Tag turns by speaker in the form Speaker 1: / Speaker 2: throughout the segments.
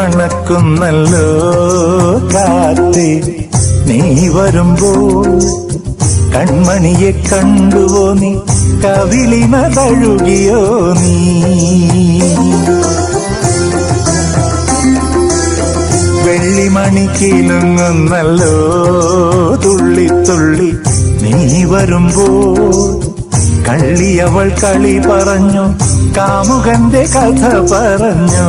Speaker 1: മണക്കുന്നല്ലോ കാറ്റേ നീ വരുമ്പോൾ കൺമണിയെ കണ്ടുവോ നീ കവിളിന തഴുകിയോ നീ വെള്ളിമണി കിലുങ്ങുന്നല്ലോ തുള്ളി തുള്ളി നീ വരുമ്പോൾ കള്ളിയവൾ കളി പറഞ്ഞു കാമുകന്റെ കഥ പറഞ്ഞു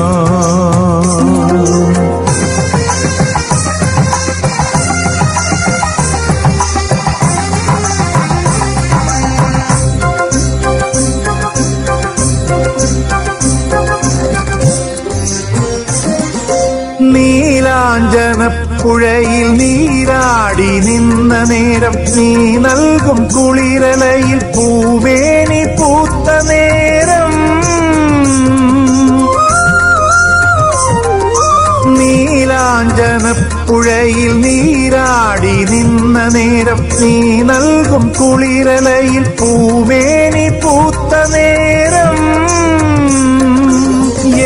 Speaker 1: നീലാഞ്ജനപ്പുഴയിൽ നീരാടി നിന്ന നേരം നീ നൽകും കുളിരലയിൽ പൂവേനി പൂത്ത നേരം നീലാഞ്ജനപ്പുഴയിൽ നീരാടി നിന്ന നേരം നീ നൽകും കുളിരലയിൽ പൂവേനി പൂത്ത നേരം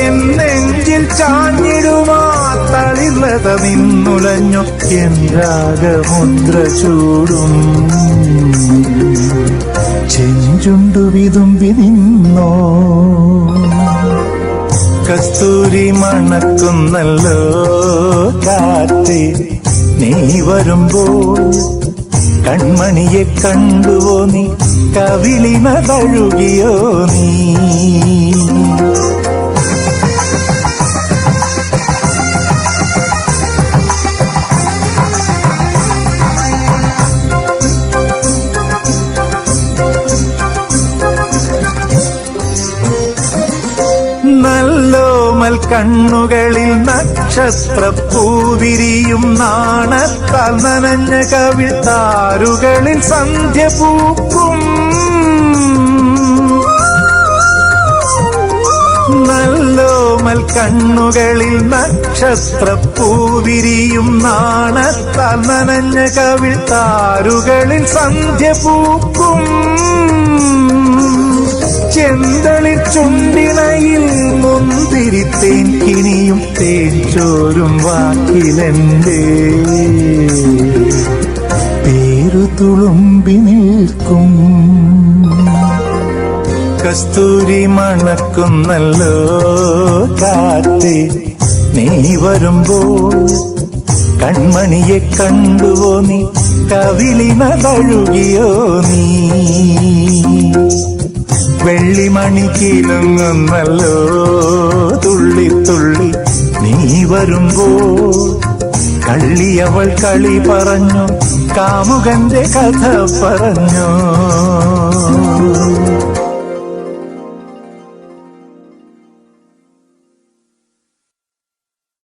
Speaker 1: എന്നെഞ്ചിൽ ചാഞ്ഞിടുമാ തളിർലത നിന്നുലഞ്ഞു രാഗമുദ്ര ചൂടും ചെഞ്ചുണ്ടു വിതുമ്പി നിന്നോ കസ്തൂരി മണക്കുന്നല്ലോ കാറ്റേ നീ വരുമ്പോൾ കൺമണിയെ കണ്ടുവോ നീ കവിളിന തഴുകിയോ നീ നല്ലോമൽ കണ്ണുകളിൽ നക്ഷത്രപ്പൂവിരിയും നാണത്താൽ നനഞ്ഞ കവിൾ താരുകളിൽ സന്ധ്യ പൂക്കും നല്ലോമൽ കണ്ണുകളിൽ നക്ഷത്രപ്പൂവിരിയും നാണത്താൽ നനഞ്ഞ കവിൾ താരുകളിൽ സന്ധ്യ പൂക്കും ചെന്തളിർ ചുണ്ടിനയിൽ മുന്തിരിത്തേൻ കിനിയും തേൻചോരും വാക്കിലെന്റെ പേരു തുളുമ്പി നിൽക്കും കസ്തൂരി മണക്കുന്നല്ലോ കാറ്റേ നീ വരുമ്പോൾ കൺമണിയെ കണ്ടുവോ നീ കവിളിന തഴുകിയോ നീ വെള്ളിമണി കിലുങ്ങുന്നല്ലോ തുള്ളി തുള്ളി നീ വരുമ്പോൾ കള്ളിയവൾ കളി പറഞ്ഞു കാമുകന്റെ കഥ പറഞ്ഞു